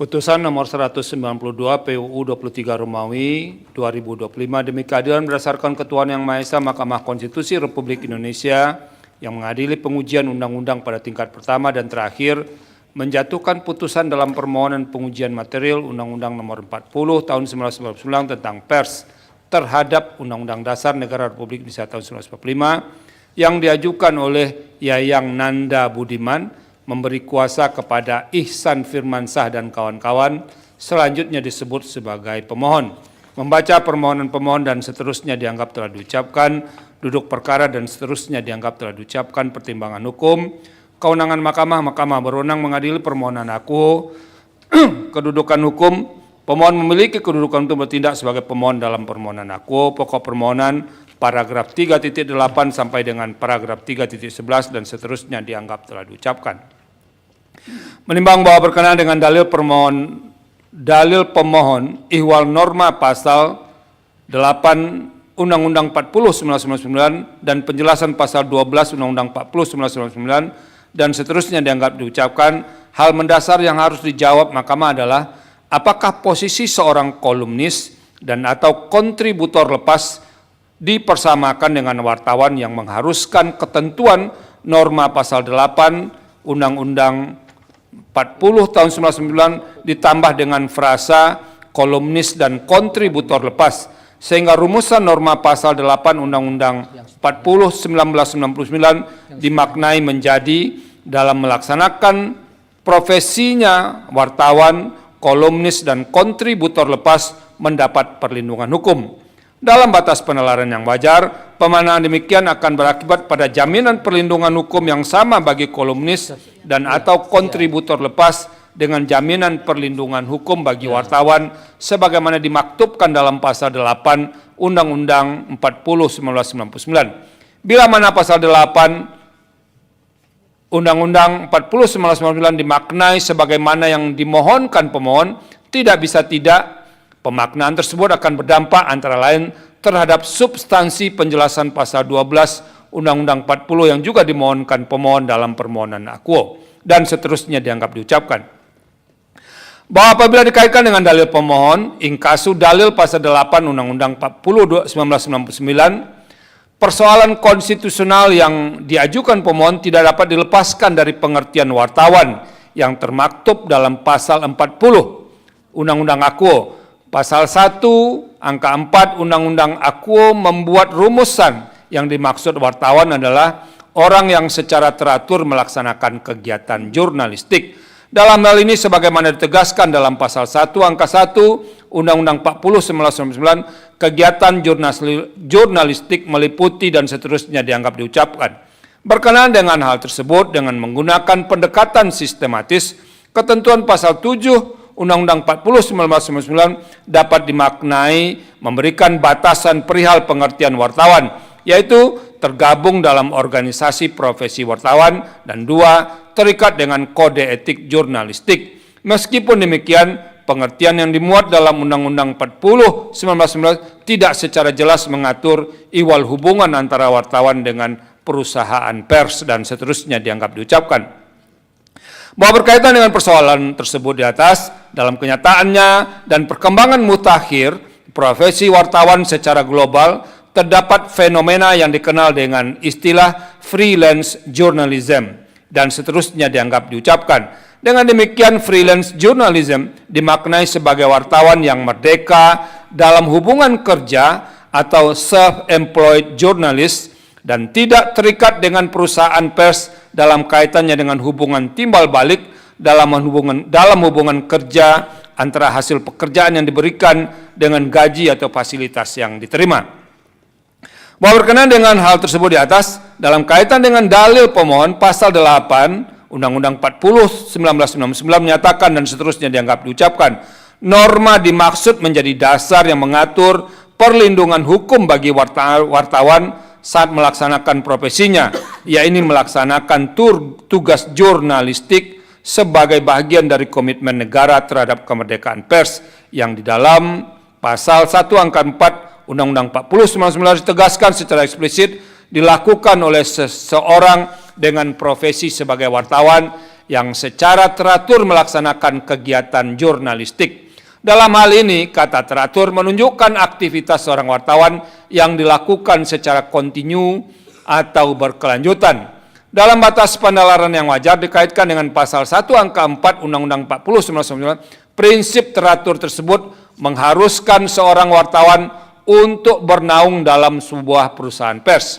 Putusan nomor 192 PUU 23 Romawi 2025 demi keadilan berdasarkan Ketuhanan Yang Maha Esa Mahkamah Konstitusi Republik Indonesia yang mengadili pengujian undang-undang pada tingkat pertama dan terakhir menjatuhkan putusan dalam permohonan pengujian material Undang-Undang nomor 40 tahun 1999 tentang pers terhadap Undang-Undang Dasar Negara Republik Indonesia tahun 1945 yang diajukan oleh Yayang Nanda Budiman memberi kuasa kepada Ihsan Firmansyah dan kawan-kawan, selanjutnya disebut sebagai pemohon. Membaca permohonan pemohon dan seterusnya dianggap telah diucapkan, duduk perkara dan seterusnya dianggap telah diucapkan, pertimbangan hukum, kewenangan mahkamah berwenang mengadili permohonan akuo, kedudukan hukum, pemohon memiliki kedudukan untuk bertindak sebagai pemohon dalam permohonan akuo, pokok permohonan, paragraf 3.8 sampai dengan paragraf 3.11 dan seterusnya dianggap telah diucapkan. Menimbang bahwa berkenaan dengan dalil pemohon ihwal norma pasal 8 Undang-Undang 40 1999 dan penjelasan pasal 12 Undang-Undang 40 1999 dan seterusnya dianggap diucapkan, hal mendasar yang harus dijawab mahkamah adalah apakah posisi seorang kolumnis dan atau kontributor lepas dipersamakan dengan wartawan yang mengharuskan ketentuan norma pasal 8 Undang-Undang 40 tahun 1999 ditambah dengan frasa kolumnis dan kontributor lepas, sehingga rumusan norma pasal 8 Undang-Undang 40 1999 dimaknai menjadi dalam melaksanakan profesinya wartawan, kolumnis dan kontributor lepas mendapat perlindungan hukum. Dalam batas penalaran yang wajar, pemandangan demikian akan berakibat pada jaminan perlindungan hukum yang sama bagi kolumnis dan atau kontributor lepas dengan jaminan perlindungan hukum bagi wartawan sebagaimana dimaktubkan dalam pasal 8 Undang-Undang 40 1999. Bila mana pasal 8 Undang-Undang 40 1999 dimaknai sebagaimana yang dimohonkan pemohon, tidak bisa tidak pemaknaan tersebut akan berdampak antara lain terhadap substansi penjelasan pasal 12 Undang-Undang 40 yang juga dimohonkan pemohon dalam permohonan akuo dan seterusnya dianggap diucapkan. Bahwa apabila dikaitkan dengan dalil pemohon, ingkasu dalil pasal 8 Undang-Undang 40 1999, persoalan konstitusional yang diajukan pemohon tidak dapat dilepaskan dari pengertian wartawan yang termaktub dalam pasal 40 Undang-Undang akuo. Pasal 1 angka 4 Undang-Undang akuo membuat rumusan yang dimaksud wartawan adalah orang yang secara teratur melaksanakan kegiatan jurnalistik. Dalam hal ini sebagaimana ditegaskan dalam pasal 1 angka 1 Undang-Undang 40 1999, kegiatan jurnalistik meliputi dan seterusnya dianggap diucapkan. Berkenaan dengan hal tersebut dengan menggunakan pendekatan sistematis, ketentuan pasal 7 Undang-Undang 40 1999 dapat dimaknai memberikan batasan perihal pengertian wartawan, yaitu tergabung dalam organisasi profesi wartawan dan 2. terikat dengan kode etik jurnalistik. Meskipun demikian, pengertian yang dimuat dalam Undang-Undang 40 1999 tidak secara jelas mengatur ihwal hubungan antara wartawan dengan perusahaan pers dan seterusnya dianggap diucapkan. Bahwa berkaitan dengan persoalan tersebut di atas, dalam kenyataannya dan perkembangan mutakhir profesi wartawan secara global, terdapat fenomena yang dikenal dengan istilah freelance journalism dan seterusnya dianggap diucapkan. Dengan demikian, freelance journalism dimaknai sebagai wartawan yang merdeka dalam hubungan kerja atau self-employed journalist dan tidak terikat dengan perusahaan pers dalam kaitannya dengan hubungan timbal balik dalam hubungan kerja antara hasil pekerjaan yang diberikan dengan gaji atau fasilitas yang diterima. Bahwa berkenaan dengan hal tersebut di atas, dalam kaitan dengan dalil pemohon pasal 8 Undang-Undang 40 1999 menyatakan dan seterusnya dianggap diucapkan, norma dimaksud menjadi dasar yang mengatur perlindungan hukum bagi wartawan saat melaksanakan profesinya, yaitu melaksanakan tugas jurnalistik sebagai bagian dari komitmen negara terhadap kemerdekaan pers yang di dalam pasal 1 angka 4 Undang-Undang 40 1999 ditegaskan secara eksplisit dilakukan oleh seseorang dengan profesi sebagai wartawan yang secara teratur melaksanakan kegiatan jurnalistik. Dalam hal ini, kata teratur menunjukkan aktivitas seorang wartawan yang dilakukan secara kontinu atau berkelanjutan. Dalam batas penalaran yang wajar dikaitkan dengan pasal 1 angka 4 Undang-Undang 40 1999, prinsip teratur tersebut mengharuskan seorang wartawan untuk bernaung dalam sebuah perusahaan pers.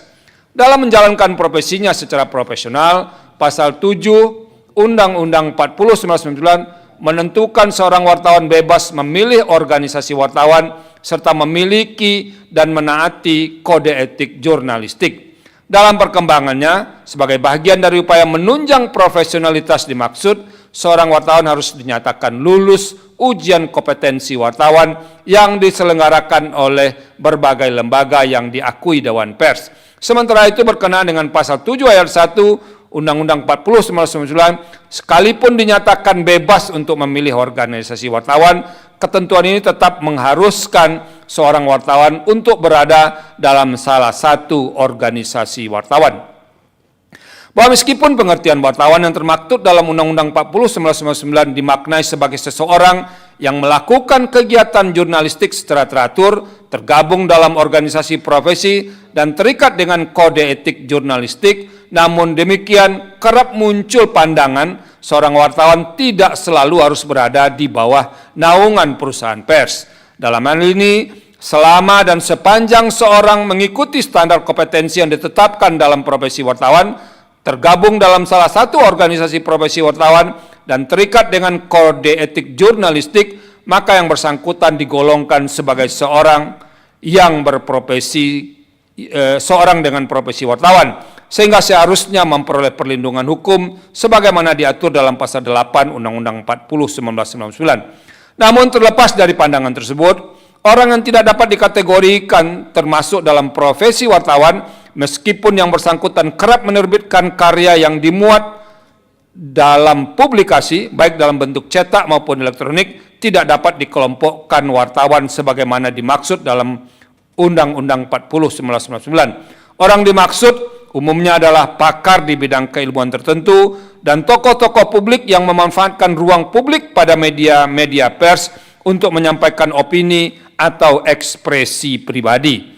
Dalam menjalankan profesinya secara profesional, pasal 7 Undang-Undang 40 1999 menentukan seorang wartawan bebas memilih organisasi wartawan serta memiliki dan menaati kode etik jurnalistik. Dalam perkembangannya, sebagai bagian dari upaya menunjang profesionalitas dimaksud, seorang wartawan harus dinyatakan lulus ujian kompetensi wartawan yang diselenggarakan oleh berbagai lembaga yang diakui Dewan Pers. Sementara itu berkenaan dengan pasal 7 ayat 1 Undang-Undang 40 1999, sekalipun dinyatakan bebas untuk memilih organisasi wartawan, ketentuan ini tetap mengharuskan seorang wartawan untuk berada dalam salah satu organisasi wartawan. Bahwa meskipun pengertian wartawan yang termaktub dalam Undang-Undang 40 1999 dimaknai sebagai seseorang yang melakukan kegiatan jurnalistik secara teratur, tergabung dalam organisasi profesi, dan terikat dengan kode etik jurnalistik, namun demikian kerap muncul pandangan seorang wartawan tidak selalu harus berada di bawah naungan perusahaan pers. Dalam hal ini, selama dan sepanjang seorang mengikuti standar kompetensi yang ditetapkan dalam profesi wartawan, tergabung dalam salah satu organisasi profesi wartawan, dan terikat dengan kode etik jurnalistik, maka yang bersangkutan digolongkan sebagai seorang yang berprofesi seorang dengan profesi wartawan, sehingga seharusnya memperoleh perlindungan hukum sebagaimana diatur dalam pasal 8 Undang-Undang 40 1999. Namun terlepas dari pandangan tersebut, orang yang tidak dapat dikategorikan termasuk dalam profesi wartawan meskipun yang bersangkutan kerap menerbitkan karya yang dimuat dalam publikasi baik dalam bentuk cetak maupun elektronik, tidak dapat dikelompokkan wartawan sebagaimana dimaksud dalam Undang-Undang 40 1999. Orang dimaksud umumnya adalah pakar di bidang keilmuan tertentu dan tokoh-tokoh publik yang memanfaatkan ruang publik pada media pers untuk menyampaikan opini atau ekspresi pribadi.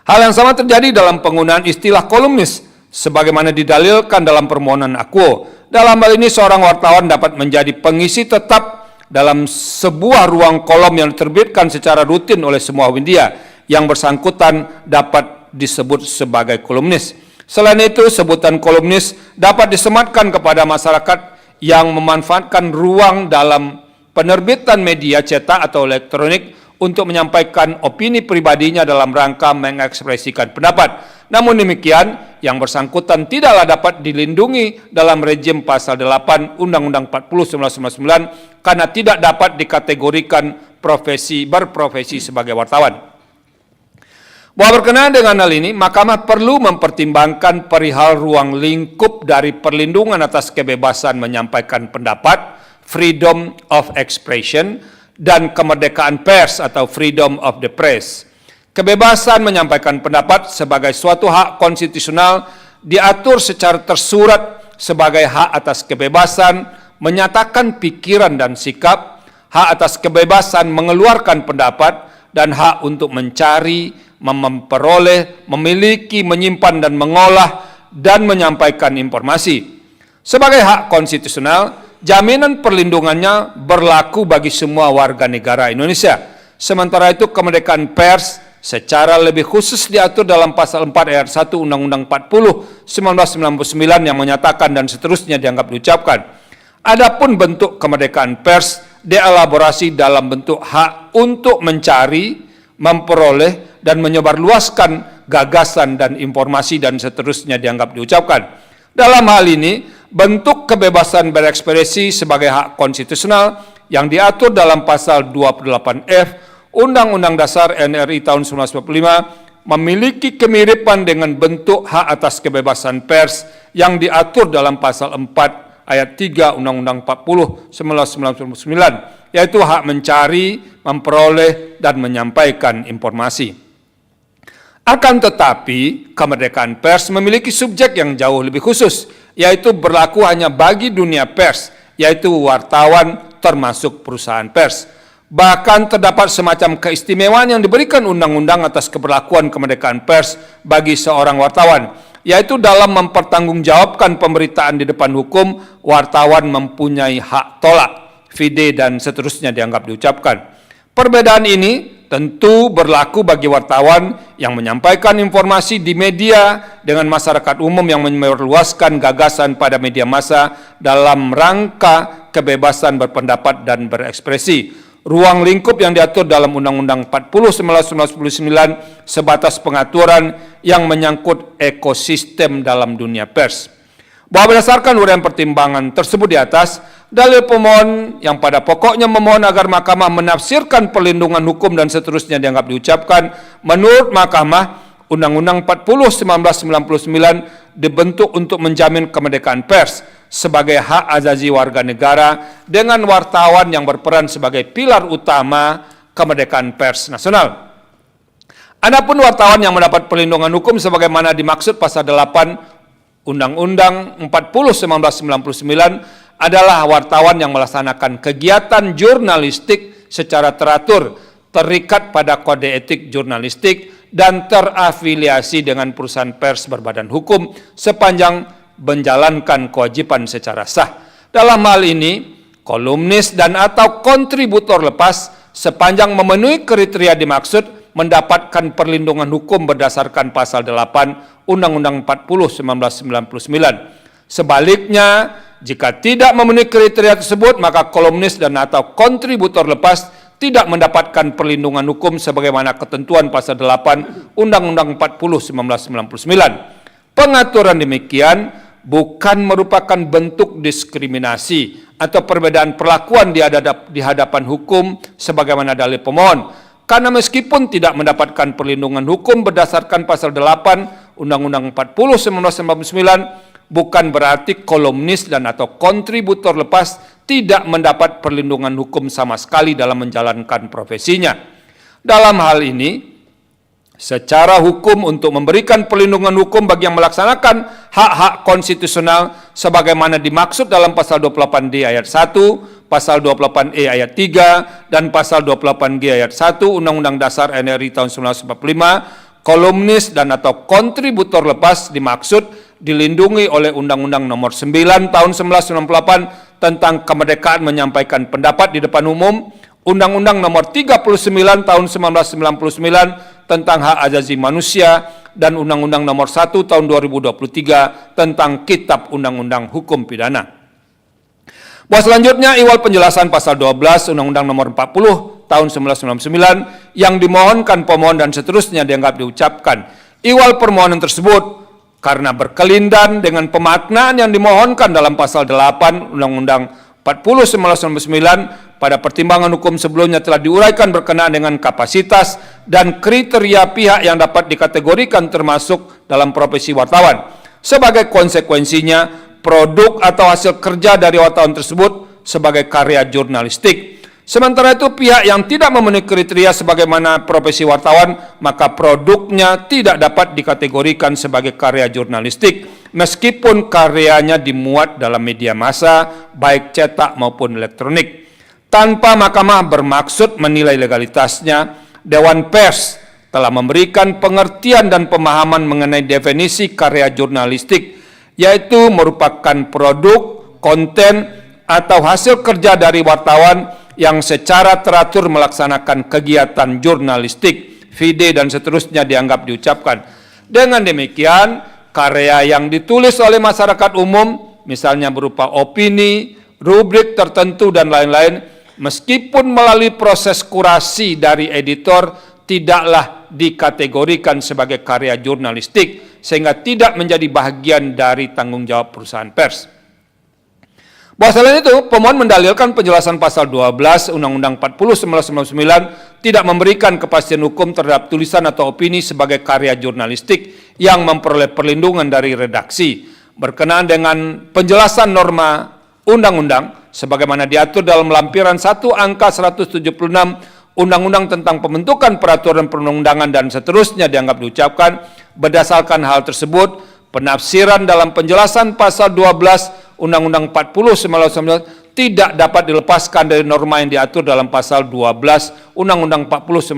Hal yang sama terjadi dalam penggunaan istilah kolumnis, sebagaimana didalilkan dalam permohonan akuo. Dalam hal ini, seorang wartawan dapat menjadi pengisi tetap dalam sebuah ruang kolom yang diterbitkan secara rutin oleh semua media. Yang bersangkutan dapat disebut sebagai kolumnis. Selain itu, sebutan kolumnis dapat disematkan kepada masyarakat yang memanfaatkan ruang dalam penerbitan media cetak atau elektronik untuk menyampaikan opini pribadinya dalam rangka mengekspresikan pendapat. Namun demikian, yang bersangkutan tidaklah dapat dilindungi dalam rejim pasal 8 Undang-Undang 40 1999 karena tidak dapat dikategorikan berprofesi sebagai wartawan. Bahwa berkenaan dengan hal ini, Mahkamah perlu mempertimbangkan perihal ruang lingkup dari perlindungan atas kebebasan menyampaikan pendapat, freedom of expression, dan kemerdekaan pers atau freedom of the press. Kebebasan menyampaikan pendapat sebagai suatu hak konstitusional diatur secara tersurat sebagai hak atas kebebasan menyatakan pikiran dan sikap, hak atas kebebasan mengeluarkan pendapat, dan hak untuk mencari, memperoleh, memiliki, menyimpan, dan mengolah, dan menyampaikan informasi. Sebagai hak konstitusional, jaminan perlindungannya berlaku bagi semua warga negara Indonesia. Sementara itu, kemerdekaan pers secara lebih khusus diatur dalam pasal 4 ayat 1 Undang-Undang 40 1999 yang menyatakan dan seterusnya dianggap diucapkan. Adapun bentuk kemerdekaan pers dielaborasi dalam bentuk hak untuk mencari, memperoleh, dan menyebarluaskan gagasan dan informasi dan seterusnya dianggap diucapkan. Dalam hal ini, bentuk kebebasan berekspresi sebagai hak konstitusional yang diatur dalam pasal 28F Undang-Undang Dasar NRI tahun 1945 memiliki kemiripan dengan bentuk hak atas kebebasan pers yang diatur dalam pasal 4 ayat 3 Undang-Undang 40 1999, yaitu hak mencari, memperoleh, dan menyampaikan informasi. Akan tetapi, kemerdekaan pers memiliki subjek yang jauh lebih khusus, yaitu berlaku hanya bagi dunia pers, yaitu wartawan termasuk perusahaan pers. Bahkan terdapat semacam keistimewaan yang diberikan undang-undang atas keberlakuan kemerdekaan pers bagi seorang wartawan, yaitu dalam mempertanggungjawabkan pemberitaan di depan hukum, wartawan mempunyai hak tolak, vide, dan seterusnya dianggap diucapkan. Perbedaan ini tentu berlaku bagi wartawan yang menyampaikan informasi di media dengan masyarakat umum yang meluaskan gagasan pada media massa dalam rangka kebebasan berpendapat dan berekspresi. Ruang lingkup yang diatur dalam Undang-Undang 40/1999 sebatas pengaturan yang menyangkut ekosistem dalam dunia pers. Bahwa berdasarkan uraian pertimbangan tersebut di atas, dalil pemohon yang pada pokoknya memohon agar mahkamah menafsirkan perlindungan hukum dan seterusnya dianggap diucapkan, menurut mahkamah, Undang-Undang 40/1999 dibentuk untuk menjamin kemerdekaan pers sebagai hak azazi warga negara dengan wartawan yang berperan sebagai pilar utama kemerdekaan pers nasional. Adapun wartawan yang mendapat perlindungan hukum sebagaimana dimaksud pasal 8 Undang-Undang 40/1999 adalah wartawan yang melaksanakan kegiatan jurnalistik secara teratur, terikat pada kode etik jurnalistik, dan terafiliasi dengan perusahaan pers berbadan hukum sepanjang menjalankan kewajiban secara sah. Dalam hal ini, kolumnis dan atau kontributor lepas sepanjang memenuhi kriteria dimaksud mendapatkan perlindungan hukum berdasarkan pasal 8 Undang-Undang 40/1999. Sebaliknya, jika tidak memenuhi kriteria tersebut, maka kolumnis dan atau kontributor lepas tidak mendapatkan perlindungan hukum sebagaimana ketentuan pasal 8 Undang-Undang 40/1999. Pengaturan demikian bukan merupakan bentuk diskriminasi atau perbedaan perlakuan di hadapan hukum sebagaimana dalil pemohon. Karena meskipun tidak mendapatkan perlindungan hukum berdasarkan pasal 8 Undang-Undang 40/1999, bukan berarti kolumnis dan atau kontributor lepas tidak mendapat perlindungan hukum sama sekali dalam menjalankan profesinya. Dalam hal ini, secara hukum untuk memberikan perlindungan hukum bagi yang melaksanakan hak-hak konstitusional sebagaimana dimaksud dalam pasal 28D ayat 1, pasal 28E ayat 3, dan pasal 28G ayat 1 Undang-Undang Dasar NRI tahun 1945, kolumnis dan atau kontributor lepas dimaksud dilindungi oleh Undang-Undang Nomor 9 tahun 1998 tentang kemerdekaan menyampaikan pendapat di depan umum, Undang-Undang Nomor 39 tahun 1999 tentang hak asasi manusia, dan Undang-Undang Nomor 1 tahun 2023 tentang Kitab Undang-Undang Hukum Pidana. Bahwa selanjutnya iwal penjelasan pasal 12 Undang-Undang Nomor 40 tahun 1999 yang dimohonkan pemohon dan seterusnya dianggap diucapkan. Iwal permohonan tersebut karena berkelindan dengan pemaknaan yang dimohonkan dalam pasal 8 Undang-Undang 40/1999 pada pertimbangan hukum sebelumnya telah diuraikan berkenaan dengan kapasitas dan kriteria pihak yang dapat dikategorikan termasuk dalam profesi wartawan. Sebagai konsekuensinya, produk atau hasil kerja dari wartawan tersebut sebagai karya jurnalistik. Sementara itu pihak yang tidak memenuhi kriteria sebagaimana profesi wartawan, maka produknya tidak dapat dikategorikan sebagai karya jurnalistik, meskipun karyanya dimuat dalam media massa, baik cetak maupun elektronik. Tanpa mahkamah bermaksud menilai legalitasnya, Dewan Pers telah memberikan pengertian dan pemahaman mengenai definisi karya jurnalistik, yaitu merupakan produk, konten, atau hasil kerja dari wartawan yang secara teratur melaksanakan kegiatan jurnalistik, vide, dan seterusnya dianggap diucapkan. Dengan demikian, karya yang ditulis oleh masyarakat umum, misalnya berupa opini, rubrik tertentu, dan lain-lain, meskipun melalui proses kurasi dari editor, tidaklah dikategorikan sebagai karya jurnalistik, sehingga tidak menjadi bagian dari tanggung jawab perusahaan pers. Bahwa selain itu, pemohon mendalilkan penjelasan pasal 12 Undang-Undang 40/1999 tidak memberikan kepastian hukum terhadap tulisan atau opini sebagai karya jurnalistik yang memperoleh perlindungan dari redaksi. Berkenaan dengan penjelasan norma undang-undang sebagaimana diatur dalam lampiran 1 angka 176 Undang-Undang tentang pembentukan peraturan perundang-undangan dan seterusnya dianggap diucapkan. Berdasarkan hal tersebut, Penafsiran dalam penjelasan pasal 12 Undang-Undang 40 1999 tidak dapat dilepaskan dari norma yang diatur dalam pasal 12 Undang-Undang 40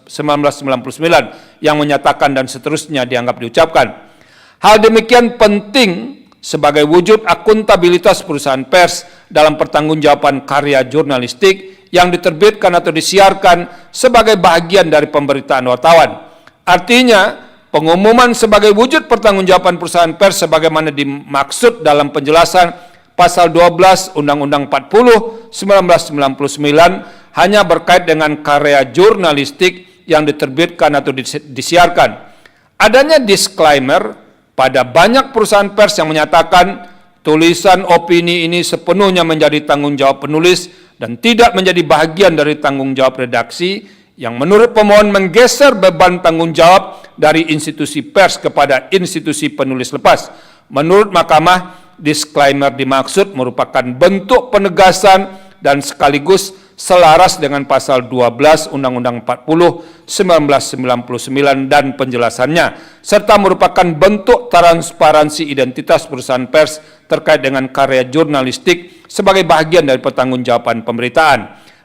1999 yang menyatakan dan seterusnya dianggap diucapkan. Hal demikian penting sebagai wujud akuntabilitas perusahaan pers dalam pertanggungjawaban karya jurnalistik yang diterbitkan atau disiarkan sebagai bagian dari pemberitaan wartawan. Artinya, pengumuman sebagai wujud pertanggungjawaban perusahaan pers sebagaimana dimaksud dalam penjelasan pasal 12 Undang-Undang 40 1999 hanya berkait dengan karya jurnalistik yang diterbitkan atau disiarkan. Adanya disclaimer pada banyak perusahaan pers yang menyatakan tulisan opini ini sepenuhnya menjadi tanggung jawab penulis dan tidak menjadi bagian dari tanggung jawab redaksi, yang menurut pemohon menggeser beban tanggung jawab dari institusi pers kepada institusi penulis lepas. Menurut Mahkamah, disclaimer dimaksud merupakan bentuk penegasan dan sekaligus selaras dengan pasal 12 Undang-Undang 40 1999 dan penjelasannya, serta merupakan bentuk transparansi identitas perusahaan pers terkait dengan karya jurnalistik sebagai bagian dari pertanggungjawaban pemberitaan.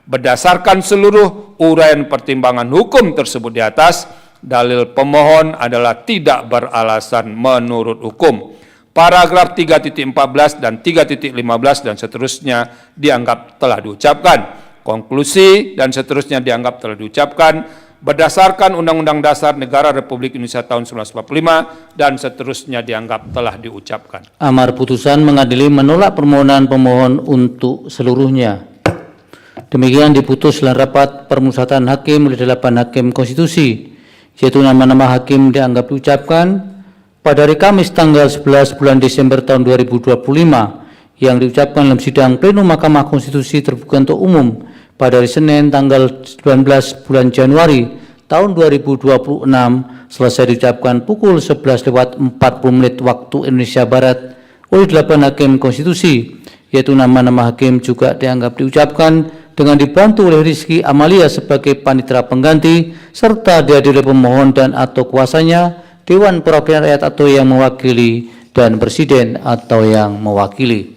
Berdasarkan seluruh uraian pertimbangan hukum tersebut di atas, dalil pemohon adalah tidak beralasan menurut hukum. Paragraf 3.14 dan 3.15 dan seterusnya dianggap telah diucapkan. Konklusi dan seterusnya dianggap telah diucapkan berdasarkan Undang-Undang Dasar Negara Republik Indonesia tahun 1945 dan seterusnya dianggap telah diucapkan. Amar putusan mengadili menolak permohonan pemohon untuk seluruhnya. Demikian diputus dalam rapat permusyawaratan hakim oleh 8 hakim konstitusi, yaitu nama-nama hakim dianggap diucapkan pada hari Kamis tanggal 11 bulan Desember tahun 2025 yang diucapkan dalam sidang plenum Mahkamah Konstitusi terbuka untuk umum pada hari Senin tanggal 19 bulan Januari tahun 2026 selesai diucapkan pukul 11:40 waktu Indonesia Barat oleh 8 hakim konstitusi, yaitu nama-nama hakim juga dianggap diucapkan dengan dibantu oleh Rizky Amalia sebagai panitera pengganti serta dihadiri pemohon dan atau kuasanya, Dewan Perwakilan Rakyat atau yang mewakili, dan Presiden atau yang mewakili.